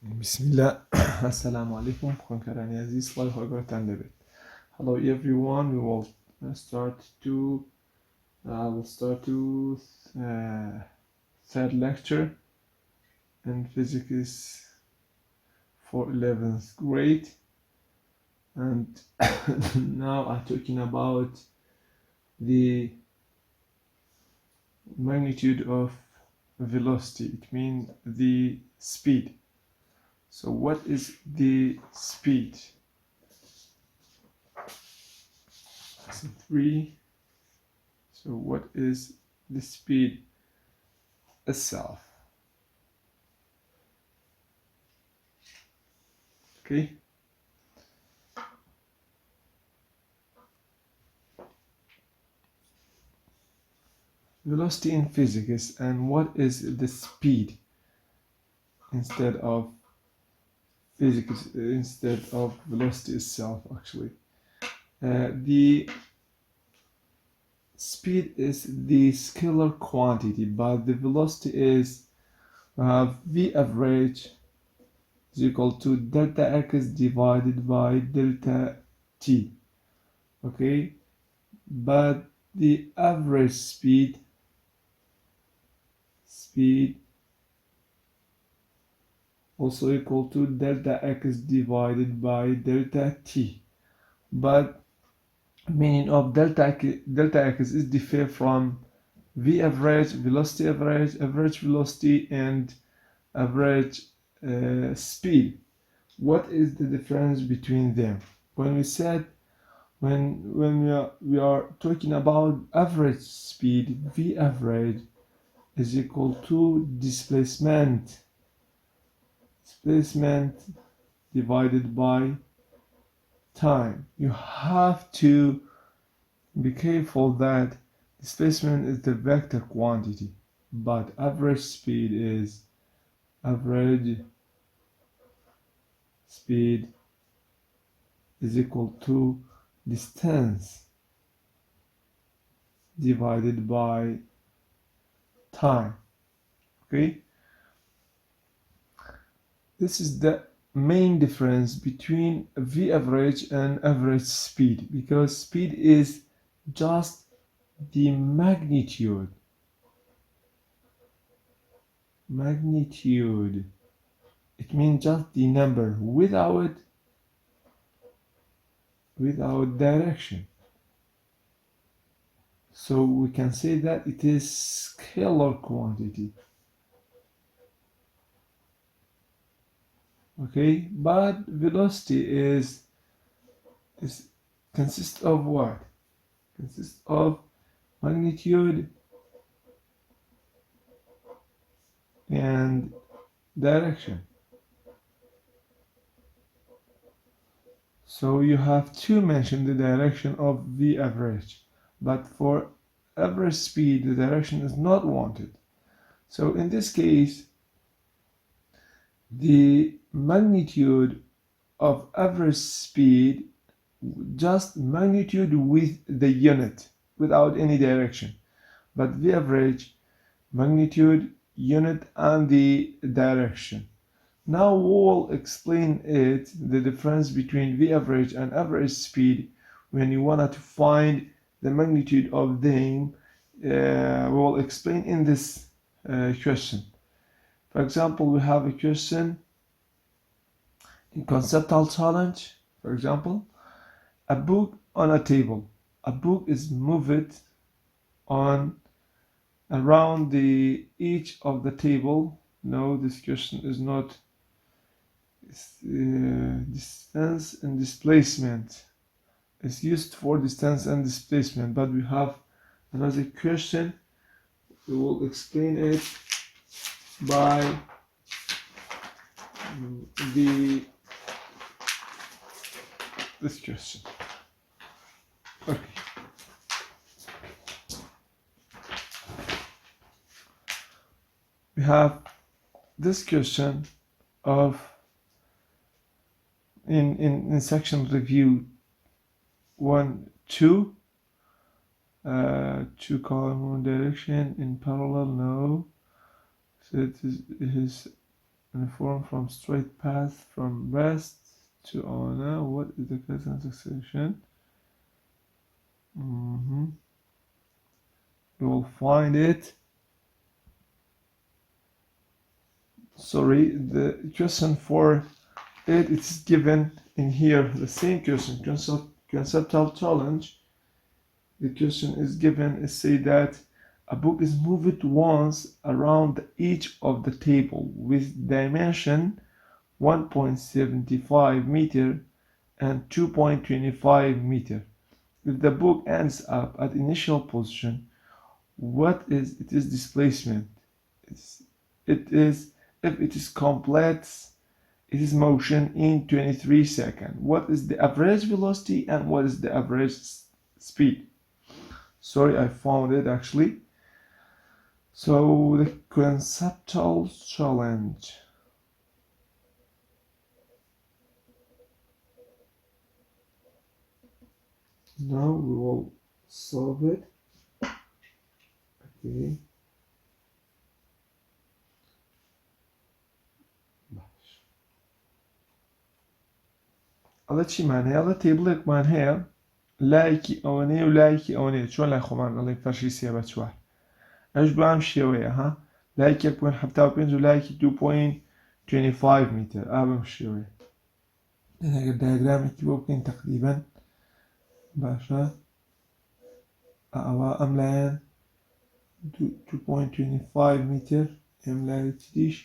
Bismillah. Assalamu alaikum. Khonkarani Aziz. Hello everyone. We will start to third lecture in physics for 11th grade, and now I'm talking about the magnitude of velocity. It means the speed. So what is the speed? Lesson 3. So what is the speed itself? Okay. Velocity in physics, and what is the speed instead of physics, instead of velocity itself actually. The speed is the scalar quantity, but the velocity is v average is equal to delta x divided by delta t. Okay, but the average speed also equal to delta x divided by delta t, but meaning of delta x is different from v average, velocity average, average velocity, and average speed. What is the difference between them? When we said when we are talking about average speed, v average is equal to displacement divided by time. You have to be careful that displacement is the vector quantity, but average speed is equal to distance divided by time. Okay, this is the main difference between v average and average speed, because speed is just the magnitude. It means just the number without direction. So we can say that it is scalar quantity. Okay, but velocity consists of what? Consists of magnitude and direction. So you have to mention the direction of v average, but for average speed the direction is not wanted. So in this case, the magnitude of average speed, just magnitude with the unit without any direction, but v average magnitude, unit, and the direction. Now we'll explain the difference between v average and average speed when you wanted to find the magnitude of them. We'll explain in this question. For example, we have a question in conceptual challenge. For example, a book on a table. A book is moved on around the edge of the table. No, this question is not distance and displacement. It's used for distance and displacement, but we have another question. We will explain it by this question. Okay. We have this question of in section review 1, 2, 2 column 1 direction in parallel. No, so it is inform from straight path from west to Ona. What is the current acceleration? We will find it. Sorry, the question for it is given in here. The same question, conceptual challenge. The question is given is say that a book is moved once around the edge of the table with dimension 1.75 meter and 2.25 meter. If the book ends up at initial position, what is its displacement? It is if it is completes its motion in 23 seconds. What is the average velocity and what is the average speed? Sorry, I found it actually. So the conceptual challenge. Now we will solve it. Okay. هذا چی معناه؟ هذا تیبلێک مان هەیە لایەکی ئەوەنەیە و لایەکی ئەوەنەیە چۆن لای خۆمان ئەڵێ فەرشی 3 بە 4 ئەش بە ئەم شێوەیە ها لایەکی 1.75 و لایەکی 2.25 میتر ئابم شێوەیە ئەگەر دایگرامێکی بۆ بکەین تقریبا باشە ئەوە ئەم لایەن 2.25 میتر ئەم لایەکی دیش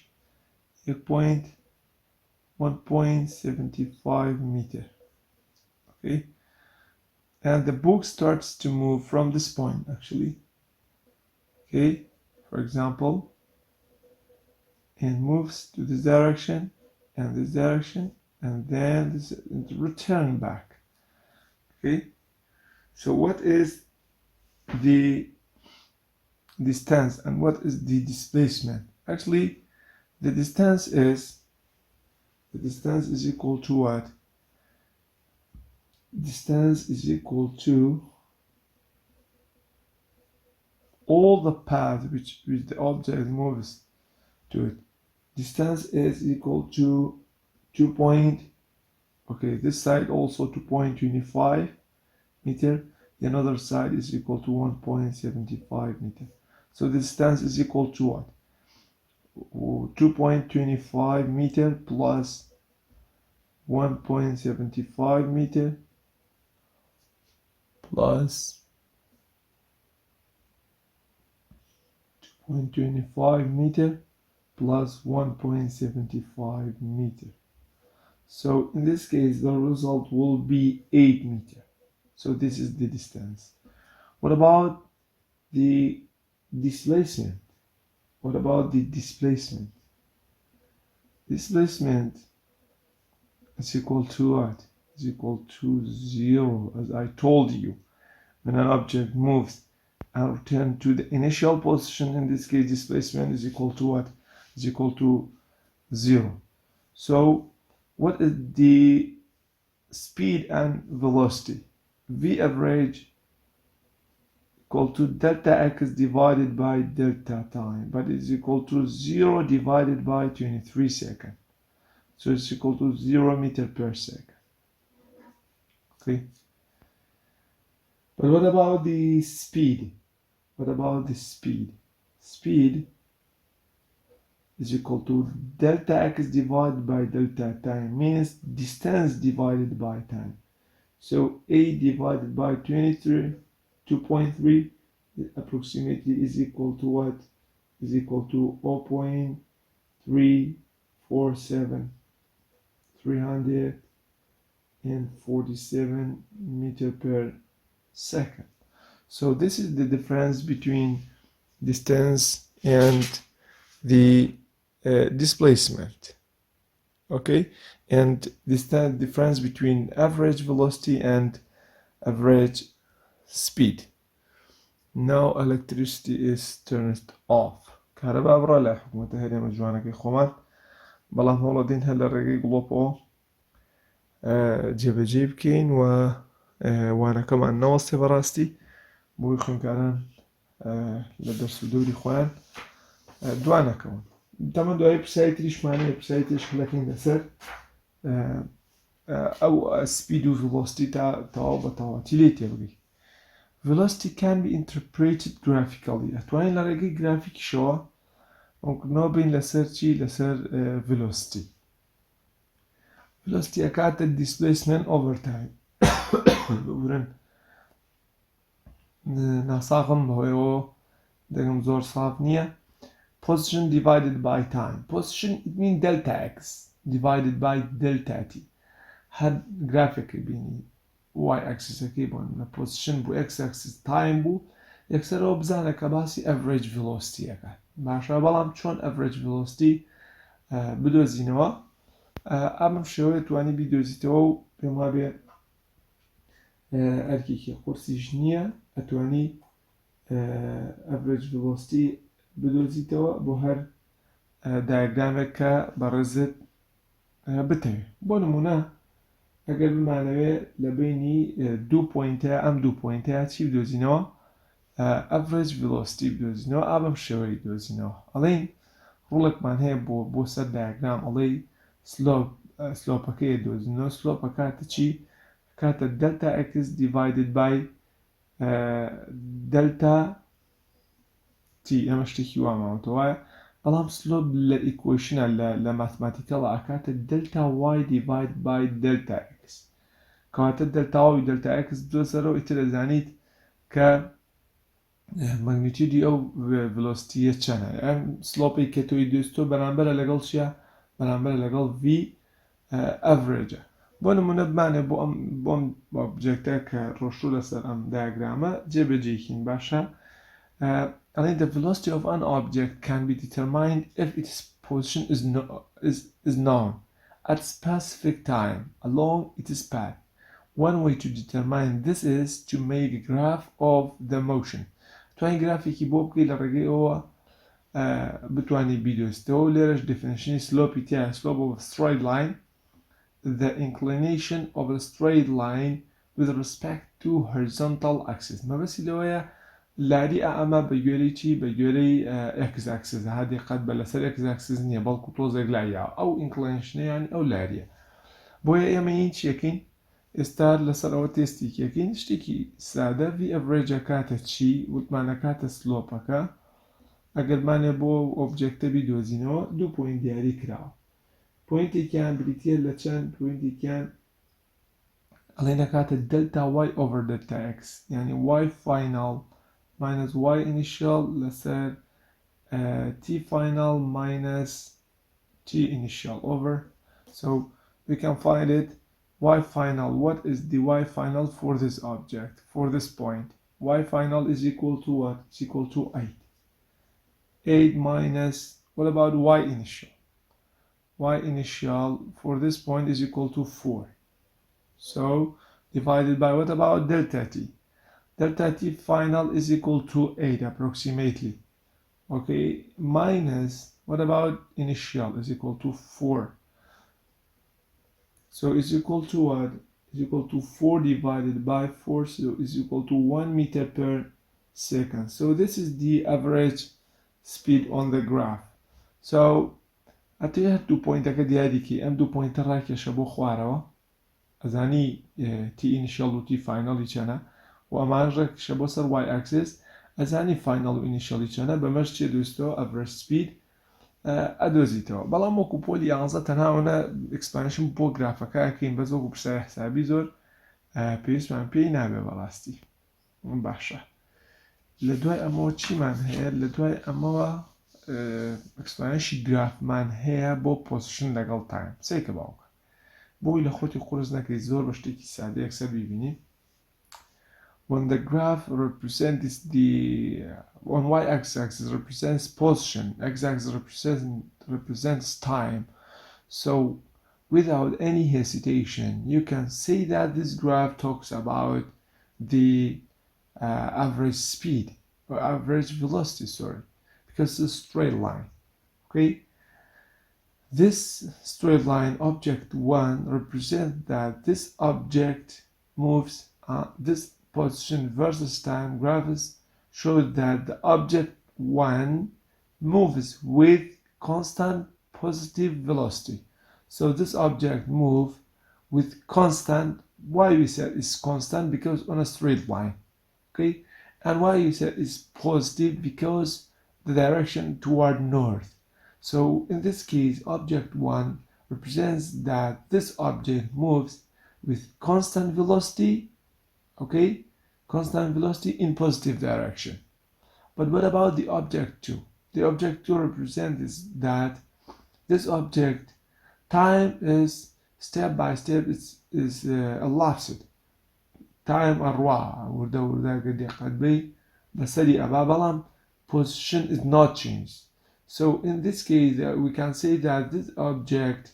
1.75 meter. Okay, and the book starts to move from this point actually. Okay, for example, and moves to this direction and this direction and then this return back. Okay, so what is the distance and what is the displacement? Actually, the distance is equal to what? Distance is equal to all the path which the object moves to it. Distance is equal to 2 point, okay, this side also 2.25 meter, the other side is equal to 1.75 meter. So the distance is equal to what? 2.25 meter plus 1.75 meter plus 2.25 meter plus 1.75 meter. So in this case the result will be 8 meter. So this is the distance. What about the displacement? What about the displacement? Displacement is equal to what? Is equal to 0, as I told you. When an object moves and returns to the initial position, in this case displacement is equal to what? Is equal to 0. So what is the speed and velocity? V average equal to delta x divided by delta time, but it's equal to 0 divided by 23 seconds. So it's equal to 0 meter per second. Okay. But what about the speed? What about the speed? Speed is equal to delta x divided by delta time, means distance divided by time. So a divided by 2.3 approximately is equal to what? Is equal to 347 meter per second. So this is the difference between distance and the displacement. Okay, and this difference between average velocity and average speed. Now electricity is turned off. كهرباء برا لا حكومة هذه مجوانا كي خمان بلام هولا دين هلا رقي قلوبو جيب جيب كين وانا كمان نوصي براستي بويخون كاران لدرس دوري خوان دوانا كون طبعا دوای پرسیاری تریشمانەیە پرسیاری تریش خلەکەین لەسەر ئەو سپید و velocity تا تەواو بە تەواوەتی لێ تێبگەی. velocity can be interpreted graphically. ئەتوانین لە ڕێگەی گرافیکیشەوە ئەوکردنەوە بین لەسەر چی لەسەر velocity. velocity ئەکاتە displacement over time. ببورن ناساغم بەهۆیەوە دەگەم زۆر ساف نییە. Position divided by time. Position it means delta x divided by delta t. هەر گرافێکی بینی y axis ئەکەی بۆن لە position بوو x axis time بوو یەکسەرەوە بزانە کە باسی average velocity ئەکات. باشە بەڵام چۆن average velocity بدۆزینەوە ئەم شێوەیە توانی بیدۆزیتەوە و پێم وابێ ئەرکێکی قورسیش نییە ئەتوانی average velocity بدۆزیتەوە بۆ هەر دایگرامێک کە بەڕێزت بتەوێت. بۆ نمونە ئەگەر بمانەوێ لە بینی دوو پۆینتە ئەم دوو پۆینتەیە چی بدۆزینەوە average velocity بدۆزینەوە ئابم شێوەی دۆزینەوە ئەڵێن ڕوڵێکمان هەیە بۆ سەر دایگرام ئەڵێ سلۆپەکەی دۆزینەوە سلۆپە کاتە چی کاتە delta x divided by delta t ئەمە شتێکی واماوەتەوە بەڵام سلۆپ لە ئیکویشنە لە ماتماتیکەڵە ئاکاتە delta y divided by delta x کەواتە delta y و delta x دۆزەرەوە ئیتر دەزانیت کە ماگنیتیودی ئەو velocityە چەنە ئەم سلۆپی کە تۆی دۆستۆ بەرامبەرە لەگەڵ چیە بەرامبەرە لەگەڵ v average. بۆ نمونە بمانێ بۆ ئەم ئۆبجێکتە کە ڕۆشتوو لەسەر ئەم دایاگرامە جێبەجێکین باشە. The velocity of an object can be determined if its position is known at specific time along its path. One way to determine this is to make a graph of the motion. تواني گرافێکی بۆ بکەی لە ڕێگەی ئەوە بتوانانی بیدۆستەوە لێرەش definition slope تیا slope of a straight line the inclination of a straight line with respect to horizontal axis. مەبەستی لەوەیە لاری ئەمە بە گوێرەی چی بە گوێرەی x axis هادی قەت بە لەسەر x axis نییە بەڵکو تۆزێک لایە ئەو inclination ئەو لاریە بۆیە ئێمە هین چیەکەین ئێستا لەسەر ئەوە تێستێکیەکەین شتێکی سادە v average کاتە چی وتمانە کاتە سلۆپەکە ئەگەرمانێ بۆ ئۆبجێکتە بیدۆزینەوە دوو پۆینت دیاری کراوە پۆینتێکیان بریتە لە چەند پۆینتێکیان ئەڵێنە کاتە delta y over delta x یعنی y final minus y initial لەسەر t final minus t initial over. So we can find it y final. What is the y final for this object, for this point? Y final is equal to what? It's equal to 8. 8 minus, what about y initial? Y initial for this point is equal to 4. So divided by what about delta t? Delta t final is equal to 8 approximately. Okay, minus what about initial is equal to 4. So it's equal to what? Is equal to 4 divided by 4, so is equal to 1 meter per second. So this is the average speed on the graph. So at the 2 point akadiyadiki m 2 point rakesha bo khwarawa azani t initial و t final chana و امان rakesha bo sar y axis azani final و initial chana بمشي دوستو average speed ئەدۆزیتەوە بەڵام وەکو پۆلی 11 تەناوەنە ئەکسپانشن بۆ گرافەکەکەین بە زۆر پرسای حسابی زۆر پێویستمان پێی نابێ بەڕاستی باشە. لە دوای ئەمەوە چیمان هەیە لە دوای ئەمەوە ئەکسپانشی گرافمان هەیە بۆ پۆزیشن لەگەڵ تایم سێکە باوکە بۆی لە خۆتی قورس نەکەی زۆر بە شتێکی سادە یەکسەر ببینی. When the graph represents on y-axis represents position, x-axis represents time. So without any hesitation, you can say that this graph talks about the average speed or average velocity, sorry, because it's a straight line. Okay, this straight line object 1 represents that this object moves this position versus time graphs show that the object 1 moves with constant positive velocity. So this object moves with constant. Why we said it's constant? Because on a straight line. Okay, and why you said it's positive? Because the direction toward north. So in this case, object 1 represents that this object moves with constant velocity, okay, constant velocity in positive direction. But what about the object 2? The object 2 represents that this object time is step by step is elapsed. Time أروع وردا قد قد بي بسري أبا بلام position is not changed. So in this case we can say that this object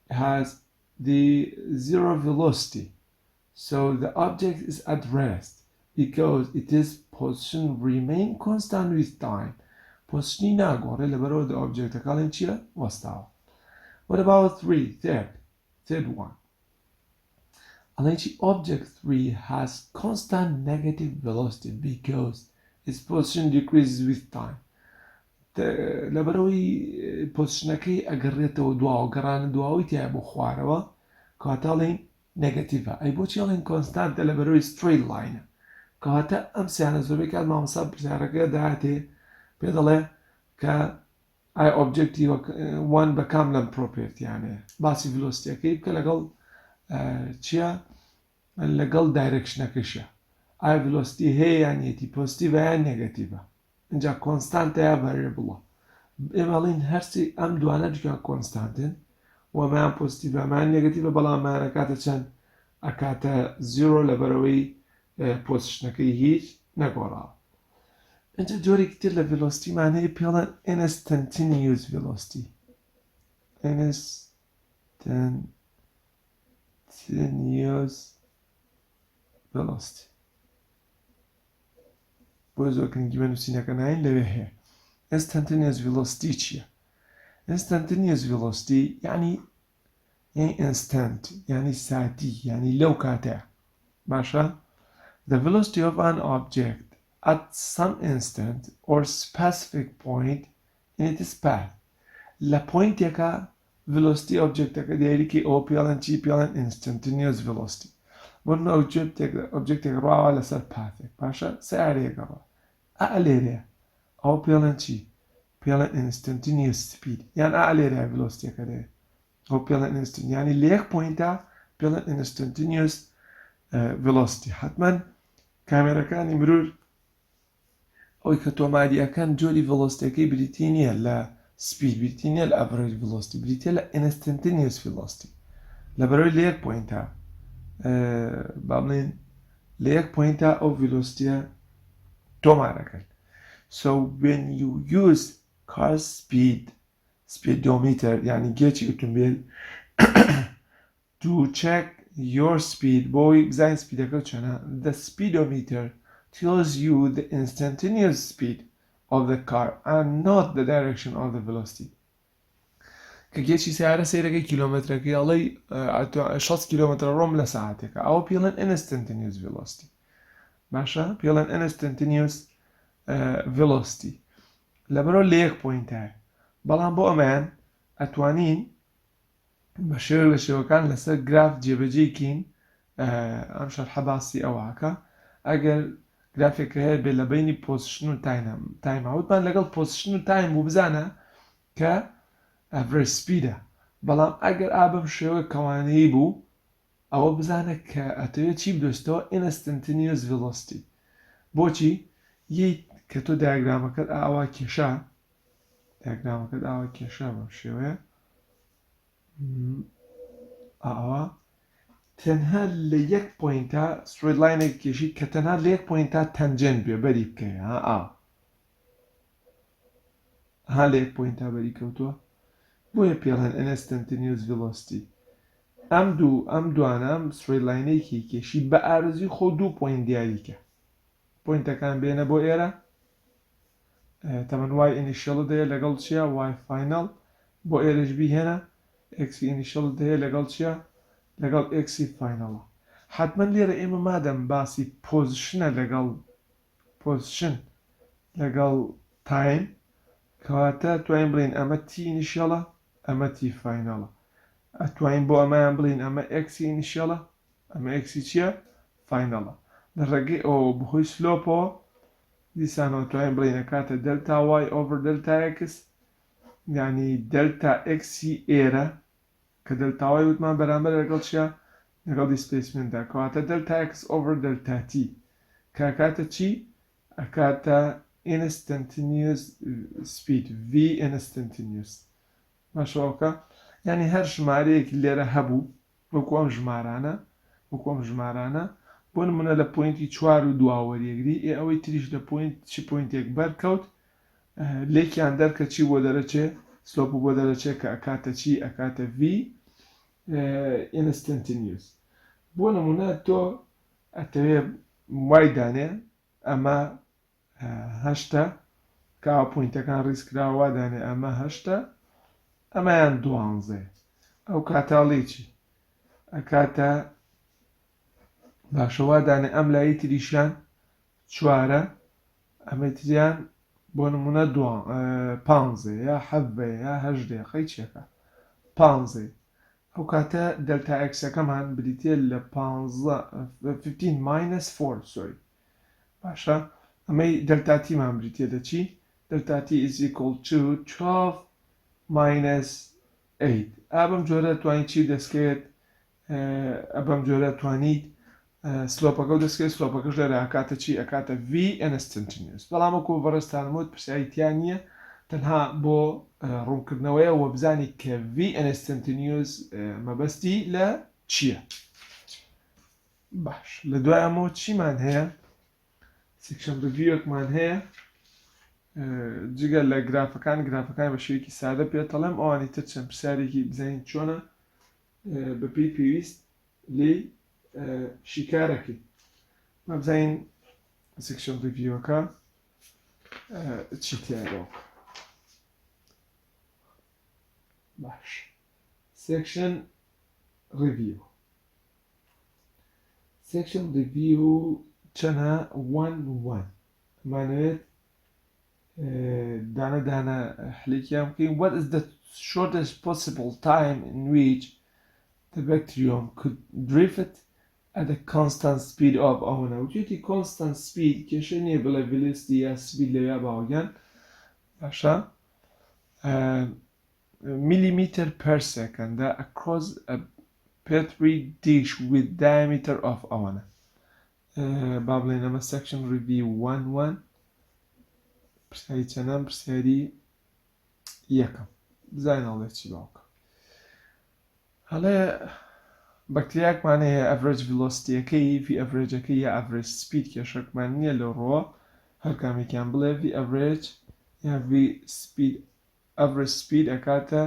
has the zero velocity. So the object is at rest because it is position remain constant with time. Position ناقوره لبرو the object أكالين چيا وستاو. What about third one? Alenchi object 3 has constant negative velocity because its position decreases with time. لبروي positionەکەی ئەگەڕێتەوە دواوە گەڕانە دواوی تیا بۆ خوارەوە کاتاڵین نێگەتیڤە ئەی بۆچی ئەڵین کۆنستانتە لەبەرەوەی straight line کەواتە ئەم سیانە زۆربەی کات مامۆستا پرسیارەکە داهاتێ پێ دەڵێ کە ئای ئۆبجێکتی 1 بەکام لەم پرۆپێرتیانەیە باسی ڤیلۆسیتیەکەی بکە لەگەڵ چییە لەگەڵ دایرەکشنەکەشە ئایا ڤیلۆسیتی هەیە یان نیەتی پۆزیتیڤە یان نێگەتیڤە اینجا کۆنستانتە یا ڤەریێبڵە ئێمەڵین هەرچی ئەم دوانە دوکان کۆنستانتن و ئەمایان پۆزیتیڤە ئەمایان نێگەتیڤە بەڵام ئەمایان ئەکاتە چەند ئەکاتە زیرۆ لەبەرەوەی پۆزیشنەکەی هیچ نەگۆڕاوە اینجا جۆرێکی تر لە ڤیلۆسیتیمان هەیە پێڵێن instantaneous velocity instantaneous velocity بۆ زۆر گرنگی بەنووسینەکە ناین لەوێ هەیە instantaneous velocity چییە instantaneous velocity یعنی instant یعنی ساتی یعنی لەو کاتەیە باشە the velocity of an object at some instant or specific point in its path لە پوینتێکە velocity objectەکە دیاریکەی ئەوە پێڵێن چی پێڵێن instantaneous velocity بۆن ئۆبجێکتێک ڕاوە لەسەر پاتێک باشە سیارەیە گەڕا لێرەیە ئەو پێڵێن چی پێڵێن instantaneous speed یان لێرەیە velocityەکە دێ ئەو پێڵێن instant یعنی لە یەک پوینتە پێڵێن instantaneous velocity حتمما کامێرەکانی مرور ئەوی کە تۆماریەکەن جۆری velocityەکەی بریتی نییە لە speed بریتی نییە لە average velocity بریتە لە instantaneous velocity لەبەرەوەی لە یەک پوینتە با بڵێن لە یەک پوینتە ئەو velocityە تۆمارەکەن so when you use car speedometer یعنی گێچی ئۆتۆمبیل to check your speed بۆی بزانین سپیدەکە چەنە the speedometer tells you the instantaneous speed of the car and not the direction of the velocity کە گێچی سیارە سەیرەکەی کیلۆمەترەکەی ئەڵەی 6 کیلۆمەتر ڕۆم لە ساعتێکە ئەوە پێڵێن instantaneous velocity باشە پێڵێن instantaneous velocity لەبەرەوە لە یەک پوینتایە بەڵام بۆ ئەمەیان ئەتوانین بە شێوە لە شێوەکان لەسەر گراف جێبەجێکین ئەم شەرحە باسی ئەوەکە ئەگەر گرافێکە هەیە بێ لە بینی پۆزیشن و تایماوتمان لەگەڵ پۆزیشن و تایم بوو بزانە کە average speedە بەڵام ئەگەر بەم شێوە کەوانەیی بوو ئەوە بزانە کە ئەتەوێت چی بدۆستەوە instantaneous velocity بۆچی یەک کە تۆ دایاگرامەکەت ئاوا کێشە بەم شێوەیە ئاوا تەنها لە یەک پوینتە straight line کێشی کە تەنها لە یەک پوینتە تەنجەنت بێ بەری بکەی لە یەک پوینتە بەری کەوتووە بۆیە پێڵێن instantaneous velocity ئەم دوانە straight line کێشی بە ئارزی خۆ 2 پوینت دیاریکە پوینتەکان بێنە بۆ ئێرە تەمەن وای initial دەیە لەگەڵ چییە وای final بۆ ئێرەش بیهێنە x initial دەیە لەگەڵ چییە لەگەڵ x فاینەڵە حتمما لێرە ئێمە مادەم باسی پۆزیشنە لەگەڵ تایم کەواتە توانین بڵین ئەمە تی ئینیشیەڵە ئەمە تی فاینەڵە ئەتوانین بۆ ئەمەیان بڵین ئەمە ئێکسی ئینیشیەڵە ئەمە ئێکسی چییە فاینەڵە لە ڕێگەی ئەوە بەهۆی سلۆپەوە دیسانەوە توانین بڵینە کاتە دلتا وای ئۆڤر دلتا ئێکس یعنی دلتا ئێکسی ئێرە کە دلتاوای وتمان بەرامبەر لەگەڵ چیە لەگەڵ دیسپلیسمنتدا کەواتە دلتا ئێکس ئۆڤر دلتا تی کاکاتە چی ئەکاتە instantaneous speed v instantaneous باشەوەکە یعنی هەر ژمارەیەکی لێرە هەبوو وەکو ئەم ژمارانە بۆ نمونە لە پوینتی 4 و دواوەریەگری ئەوەی تریش لە پوینتێک بەرکەوت لێکیان دەرکە چی بۆ دەرەچێ سلۆپ بۆ دەرەچێت کە ئەکاتە چی ئەکاتە v instantaneous بۆ نمونە تۆ ئەتەوێ وای دانێ ئەمە هەشتە کە پوینتەکان ڕیزکراوە دانێ ئەمە هەشتە ئەمەیان دوانزێ ئەو کاتاڵی چی ئەکاتە باشەوا دانێ ئەم لای تریشیان چوارە ئەمە تریان بۆ نمونە پانزێ یا حەڤێ یا هەژدێ قەی چێکە پانزێ ئەو کاتە دلتا ئەکسەکەمان بریتێ لە 15 - 4 سۆری باشە ئەمەی دەلتاتیمان بریتێ دەچی دەلتاتی is equal to 12 - 8 ئابم جۆرە توانین چی دەستکەوێت ئەبەم جۆرە توانیت سلۆپەکە و دەستکەوێت سلۆپەکەش لێرە ئەکاتە چی ئەکاتە v instantaneous بەڵام وەکو بەڕێستانموت پرسیاریتیان نییە تەنها بۆ ڕوونکردنەوەیە وە بزانی کە v instantaneous مەبەستی لە چییە باش لە دوایەمەوە چیمان هەیە سێکشن ریڤیوەکمان هەیە جگە لە گرافەکان بە شێوەیەکی سادە پێتەڵێم ئەوانی تر چەند پرسیارێکی بزانین چۆنە بەپێی پێویست لێ شیکارەکەی مەبزین سێکشن ریڤیوەکە چی تیایەوە باش سێکشن ریڤیو چەنە 1 مانوێت دانە حلێکیان بکەین what is the shortest possible time in which the bacterium could drift at a constant speed of ئەوەنە وتێتی constant speed کێشە نییە بڵێ velocity یا speed لەوێ باوەگەن باشە millimeter per second across a petri dish with diameter of ئەوەنە با بڵێن ئەمە section review 1 پرسیاری چەندەم پرسیاری یەکەم بزانڵێ چی باوکە هەڵێ بەکتریاکمان هەیە ئەڤرێج ڤیلۆسیتیەکەی v ئەڤرێجەکەی یا ئەڤرێج سپید کێشەکمان نییە لە ڕۆ هەر کامێکیان بڵێ v ئەڤرێج یا v سپید ئەڤرێج سپید ئەکاتە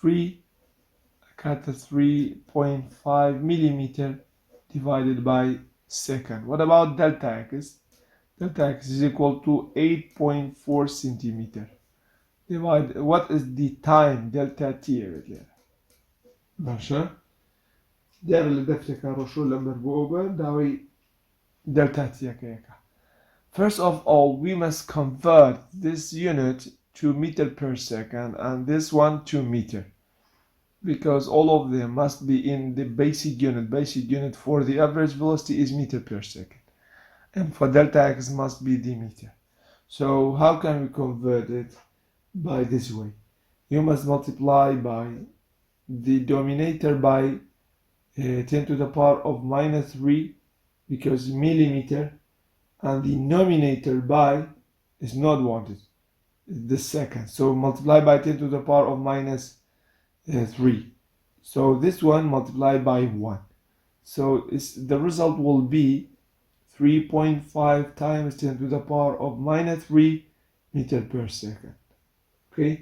3.5 millimeter divided by second. What about delta x? Delta x is equal to 8.4 centimeter. What is the time delta t here? باشا دار لدفتك رشول لمر بوبر داوي delta t يكا. First of all, we must convert this unit to meter per second and this one to meter, because all of them must be in the basic unit. Basic unit for the average velocity is meter per second, and for delta x must be the meter. So how can we convert it? By this way, you must multiply by the denominator by 10 to the power of -3 because millimeter, and the numerator by is not wanted, the second, so multiply by 10 to the power of -3. So this one multiplied by 1, so the result will be 3.5 times 10 to the power of -3 meter per second. Okay,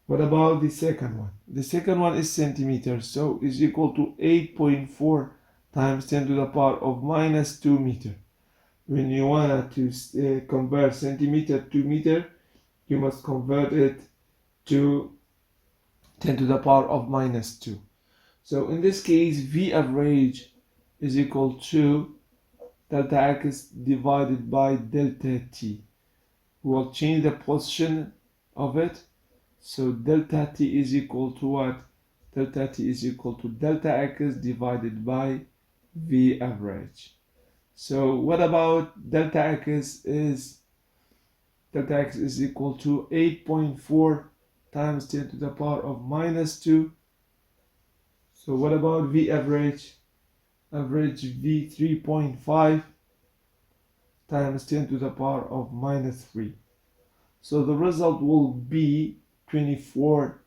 what about the second one? The second one is centimeters, so is equal to 8.4 times 10 to the power of -2 meter. When you want to convert centimeter to meter, you must convert it to 10 to the power of -2. So in this case, v average is equal to delta x divided by delta t. We will change the position of it. So delta t is equal to what? Delta t is equal to delta x divided by v average. So what about delta x is equal to 8.4 times 10 to the power of minus 2. So what about v average? Average v 3.5 times 10 to the power of minus 3. So the result will be 24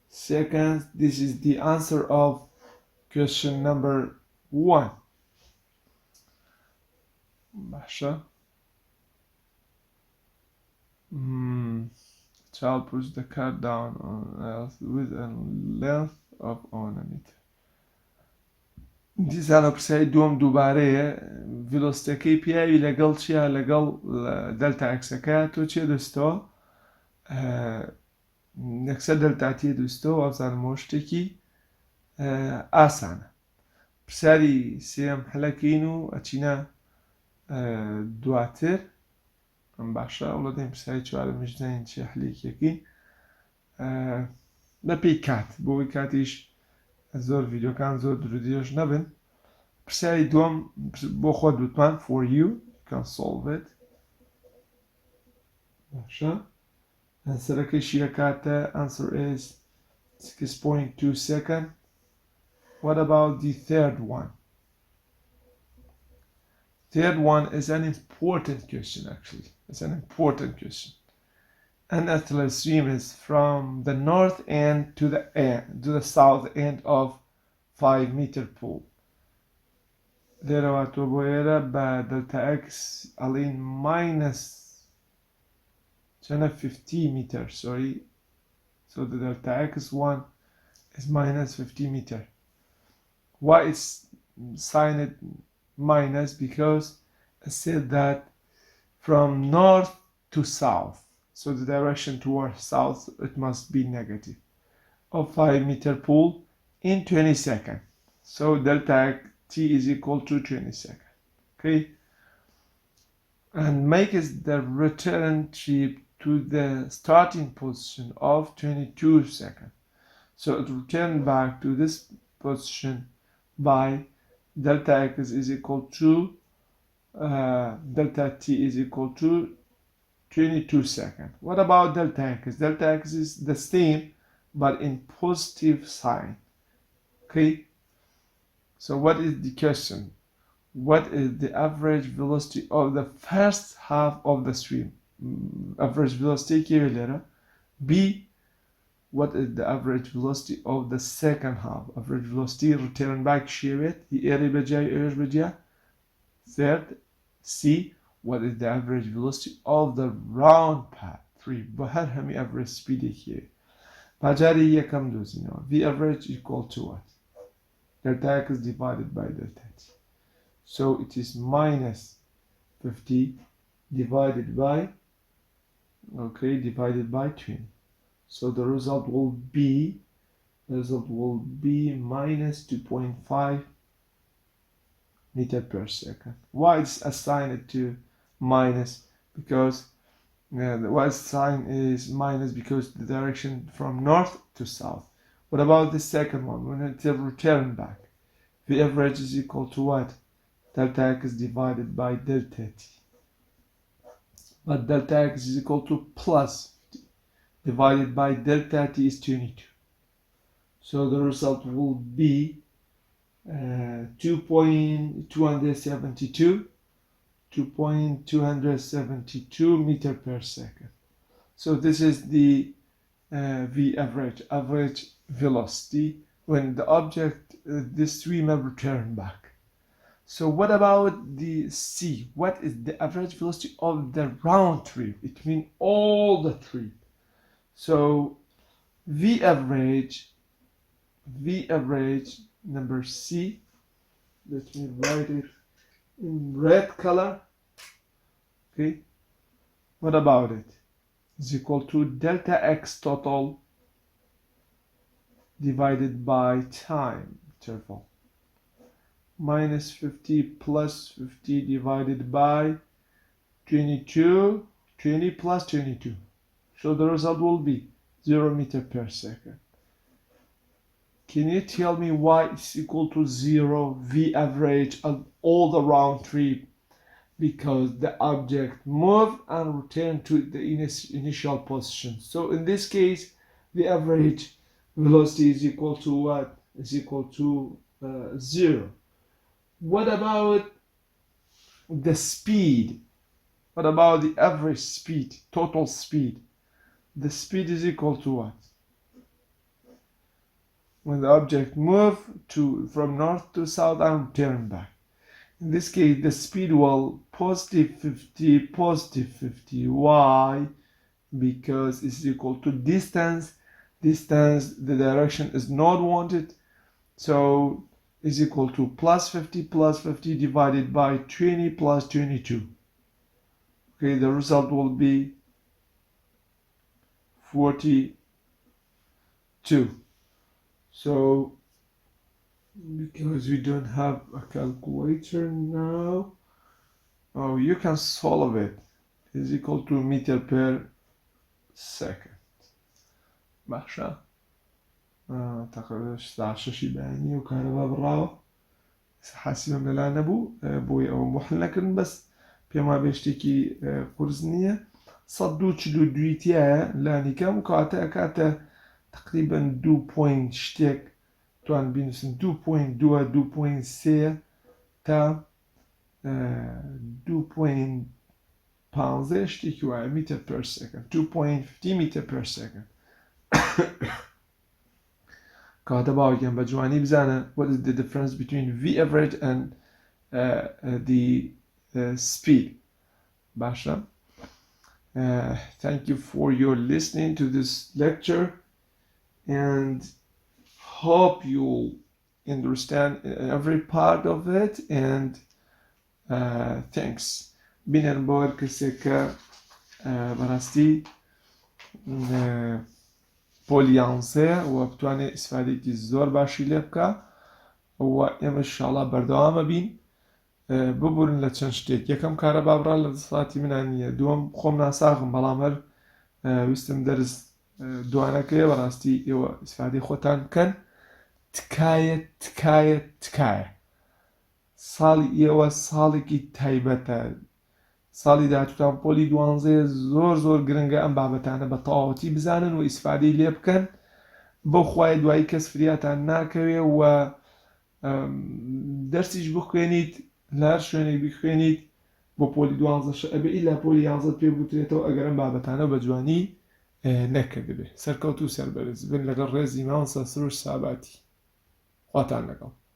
seconds. This is the answer of question number 1. Basha. Child push the car down on earth with a length of 1 meter. دیزانە پرسیاری دوم دووبارەیە ڤیلۆسیتەکەی پیاوی لەگەڵ چیە لەگەڵ دەلتا ئەکسەکە تۆ چێ دەستەوە نەکسە دەلتاتیە دەستەوە وابزانمەوە شتێکی ئاسانە پرسیاری سێم هەلەکەین و ئەچینە دواتر ئەم باشە وڵە دەین پرسیاری چوارە مژدەین چی هەلێکیەکەین بەپێی کات بۆی کاتیش زۆر ڤیدیۆکان زۆر درودێژ نەبن پرسیاری دووەم بۆ خۆت وتمان for you can solve it باشە ئەنسەرەکەی شیرە کاتە answer is 6.2 seconds. What about the third one? Third one is an important question actually. It's an important question. An athlete swims from the north end to the south end of 5 meter pool. There to boera ba delta x alin minus 50 meters, sorry. So the delta x1 is minus 50 meter. Why is signed minus? Because I said that from north to south. So the direction towards south, it must be negative. Of 5 meter pool in 20 seconds. So delta t is equal to 20 seconds. Okay? And make the return trip to the starting position of 22 seconds. So it return back to this position by delta x is equal to delta t is equal to 22 seconds. What about delta x? Delta x is the same but in positive sign. Okay? So what is the question? What is the average velocity of the first half of the swim? Average velocity kilometer. B. What is the average velocity of the second half? Average velocity return back shivet. The area bajay. Third. C. What is the average velocity of the round path? 3. بهر همي average speed here. Pajari yakam dozino. V average equal to what? Delta x divided by delta t. So it is minus 50 divided by 20. So the result will be minus 2.5 meter per second. Why it's assigned to minus? Because why sign is minus because the direction from north to south. What about the second one? When it return back, the average is equal to what? Delta x divided by delta t. But delta x is equal to plus 50 divided by delta t is 22. So the result will be 2.272 meter per second. So this is the v average velocity when the object this swimmer return back. So what about the C? What is the average velocity of the round trip? It means all the trip. So v average number C, let me write it in red color. Okay, what about it? Is equal to delta x total divided by time interval. Minus 50 plus 50 divided by 22. 20 plus 22. So the result will be 0 meter per second. Can you tell me why is equal to 0 v average of all the round trip? Because the object moved and returned to the initial position. So in this case, the average velocity is equal to what? Is equal to 0. What about the speed? What about the average speed, total speed? The speed is equal to what? When the object moves from north to south and return back. In this case, the speed will positive 50. Why? Because it's equal to distance. Distance, the direction is not wanted. So is equal to plus 50 divided by 20 plus 22. Okay, the result will be 42. So because we don't have a calculator now, oh, you can solve it. Is equal to meter per second. باشا تقريبا 16 باني وكهرباء براوة حاسبة ملا نبو بوي او محلنا بس بيما بيشتكي قرزنية صدو تشدو دويتيا لاني كام كاتا تقريبا 2 بوينت شتيك توان بينسن 2.2 تا 2.15 شتيكي وعي متر per second 2.50 meter per second. كاتب باوكن بجواني بزانا what is the difference between v average and the speed. باشا thank you for your listening to this lecture and hope you understand every part of it and thanks. بینن باور کسیکا براستی پۆلیانسێ و بتوانێت ئیسفادەیەکی زۆر باشی لێ بکە و ئێمە ئینشاڵڵا بەردەوامە بین ببورن لە چەند شتێک. یەکەم کارە بابڕا لە دەسەڵاتی منان نییە، دووەم خۆم ناساغم بەڵام هەر ویستم دەرس دوانەکەیە بەڕاستی ئێوە ئیسفادەی خۆتان بکەن. تکایە ساڵی ئێوە ساڵێکی تایبەتە، ساڵی داهاتووتان پۆلی 12 زۆر گرنگە ئەم بابەتانە بە تەواوەتی بزانن و ئیسفادەی لێ بکەن بەو خوای دوایی کەس فریاتان ناکەوێ و دەرسیش بخوێنیت لە هەر شوێنێک بخوێنیت بۆ پۆلی 12 ئەبێ ئیلا پۆلی 11 پێ بوترێتەوە ئەگەر ئەم بابەتانە بە جوانی نەکردبێ. سەرکەوت و سەربەرز بن لەگەڵ ڕێزی ماوەسە سروش ساباتی. خواتان لەگەڵ.